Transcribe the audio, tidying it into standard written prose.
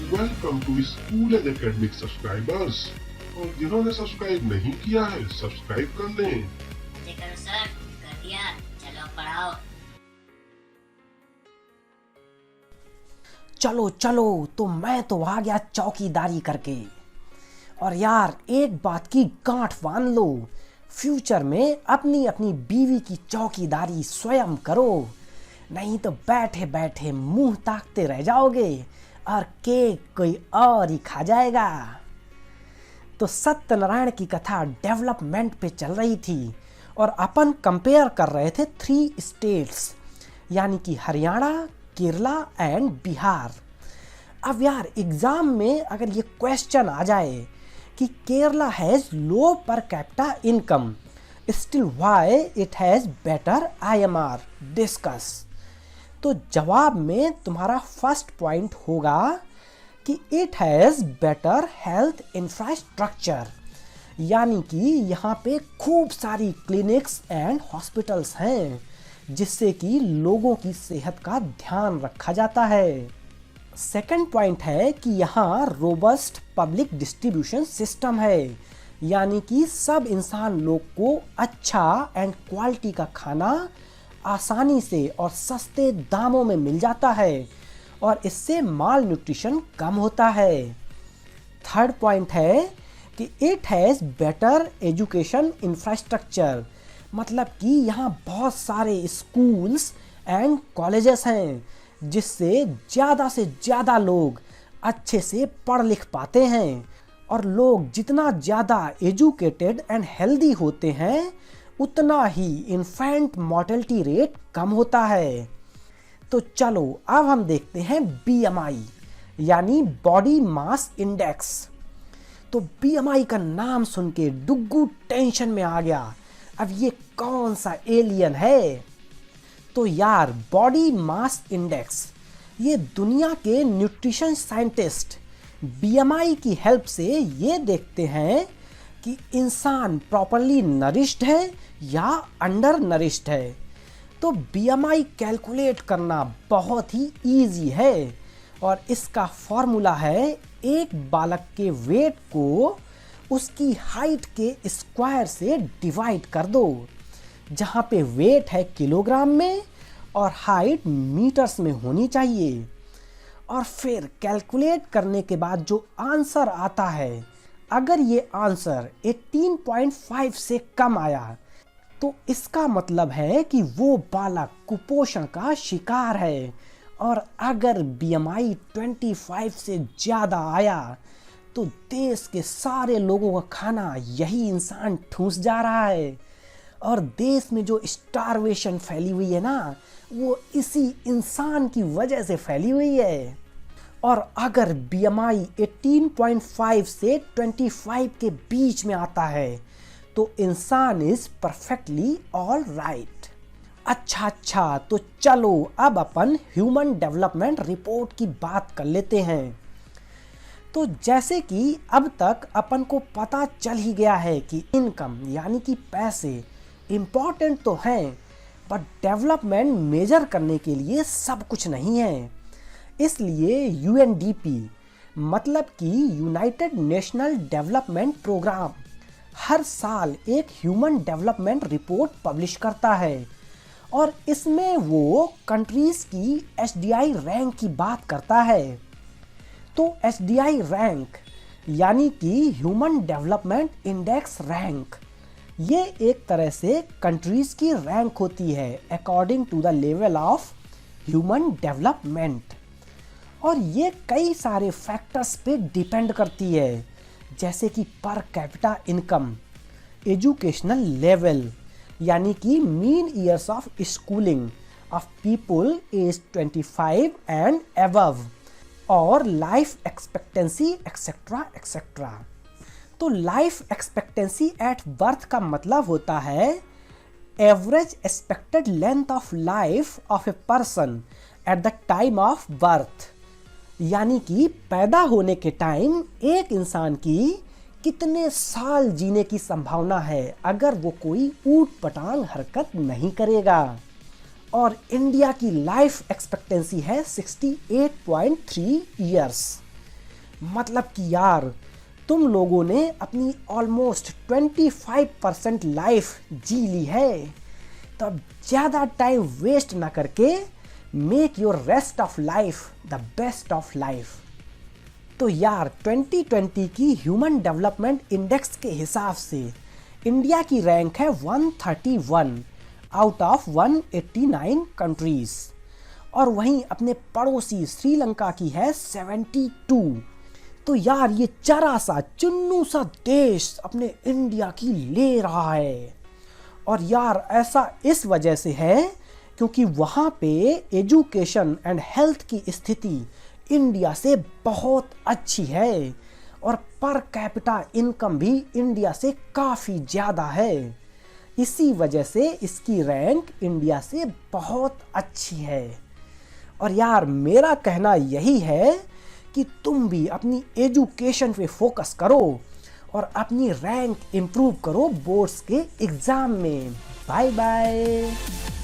Welcome to school and academic subscribers. और जिन्होंने subscribe नहीं किया है सब्सक्राइब कर लें। जी करो सर, कर दिया। चलो पढ़ाओ। चलो चलो, तो मैं तो आ गया चौकीदारी करके। और यार एक बात की गांठ बांध लो, फ्यूचर में अपनी अपनी बीवी की चौकीदारी स्वयं करो, नहीं तो बैठे बैठे मुंह ताकते रह जाओगे और केक कोई और ही खा जाएगा। तो सत्यनारायण की कथा डेवलपमेंट पे चल रही थी और अपन कंपेयर कर रहे थे 3 स्टेट्स, यानी कि हरियाणा, केरला एंड बिहार। अब यार एग्जाम में अगर ये क्वेश्चन आ जाए कि Kerala has low per capita income, still why it has better IMR, discuss. तो जवाब में तुम्हारा फर्स्ट पॉइंट होगा कि it has better health infrastructure, यानी कि यहाँ पे खूब सारी क्लिनिक्स एंड हॉस्पिटल्स हैं जिससे कि लोगों की सेहत का ध्यान रखा जाता है। सेकंड पॉइंट है कि यहाँ रोबस्ट पब्लिक डिस्ट्रीब्यूशन सिस्टम है, यानी कि सब इंसान लोग को अच्छा एंड क्वालिटी का खाना आसानी से और सस्ते दामों में मिल जाता है और इससे माल न्यूट्रिशन कम होता है। थर्ड पॉइंट है कि it has better education infrastructure, मतलब कि यहाँ बहुत सारे स्कूल्स एंड कॉलेजेस हैं जिससे से ज़्यादा लोग अच्छे से पढ़ लिख पाते हैं, और लोग जितना ज़्यादा एजुकेटेड एंड हेल्दी होते हैं उतना ही इन्फेंट मॉर्टेलिटी रेट कम होता है। तो चलो अब हम देखते हैं BMI, यानी बॉडी मास इंडेक्स। तो BMI का नाम सुन के डुग्गू टेंशन में आ गया, अब ये कौन सा एलियन है। तो यार बॉडी मास इंडेक्स ये दुनिया के न्यूट्रिशन साइंटिस्ट BMI की हेल्प से ये देखते हैं कि इंसान प्रॉपरली नरिश्ड है या अंडर नरिश्ड है। तो BMI कैलकुलेट करना बहुत ही इजी है और इसका फॉर्मूला है एक बालक के वेट को उसकी हाइट के स्क्वायर से डिवाइड कर दो, जहाँ पे वेट है किलोग्राम में और हाइट मीटर्स में होनी चाहिए। और फिर कैलकुलेट करने के बाद जो आंसर आता है, अगर ये आंसर 18.5 से कम आया तो इसका मतलब है कि वो बालक कुपोषण का शिकार है, और अगर BMI 25 से ज़्यादा आया तो देश के सारे लोगों का खाना यही इंसान ठूंस जा रहा है, और देश में जो स्टारवेशन फैली हुई है ना, वो इसी इंसान की वजह से फैली हुई है। और अगर BMI 18.5 से 25 के बीच में आता है तो इंसान इज परफेक्टली ऑल राइट। अच्छा, तो चलो अब अपन ह्यूमन डेवलपमेंट रिपोर्ट की बात कर लेते हैं। तो जैसे कि अब तक अपन को पता चल ही गया है कि इनकम यानी कि पैसे इम्पॉर्टेंट तो हैं, बट डेवलपमेंट मेजर करने के लिए सब कुछ नहीं है। इसलिए UNDP मतलब कि यूनाइटेड नेशनल डेवलपमेंट प्रोग्राम हर साल एक ह्यूमन डेवलपमेंट रिपोर्ट पब्लिश करता है, और इसमें वो कंट्रीज़ की HDI रैंक की बात करता है। तो HDI रैंक यानी कि ह्यूमन डेवलपमेंट इंडेक्स रैंक, ये एक तरह से कंट्रीज़ की रैंक होती है according to the level of human development, और ये कई सारे फैक्टर्स पे डिपेंड करती है, जैसे कि per capita income, educational level यानी कि mean years of schooling of people age 25 and above, और लाइफ एक्सपेक्टेंसी एक्सेट्रा एक्सेट्रा। तो लाइफ एक्सपेक्टेंसी एट बर्थ का मतलब होता है average expected length of life of a person at the time of birth, यानी कि पैदा होने के टाइम एक इंसान की कितने साल जीने की संभावना है अगर वो कोई ऊट पटांग हरकत नहीं करेगा। और इंडिया की लाइफ एक्सपेक्टेंसी है 68.3 ईयर्स। मतलब कि यार तुम लोगों ने अपनी ऑलमोस्ट 25% लाइफ जी ली है। तो अब ज़्यादा टाइम वेस्ट ना करके make your rest of life the best of life. तो यार 2020 की ह्यूमन डेवलपमेंट इंडेक्स के हिसाब से इंडिया की रैंक है 131 आउट ऑफ 189 कंट्रीज, और वहीं अपने पड़ोसी श्रीलंका की है 72। तो यार ये जरा सा चुन्नू सा देश अपने इंडिया की ले रहा है। और यार ऐसा इस वजह से है क्योंकि वहाँ पे एजुकेशन एंड हेल्थ की स्थिति इंडिया से बहुत अच्छी है, और पर कैपिटा इनकम भी इंडिया से काफ़ी ज़्यादा है। इसी वजह से इसकी रैंक इंडिया से बहुत अच्छी है। और यार मेरा कहना यही है कि तुम भी अपनी एजुकेशन पे फोकस करो और अपनी रैंक इम्प्रूव करो बोर्ड्स के एग्ज़ाम में। Bye bye.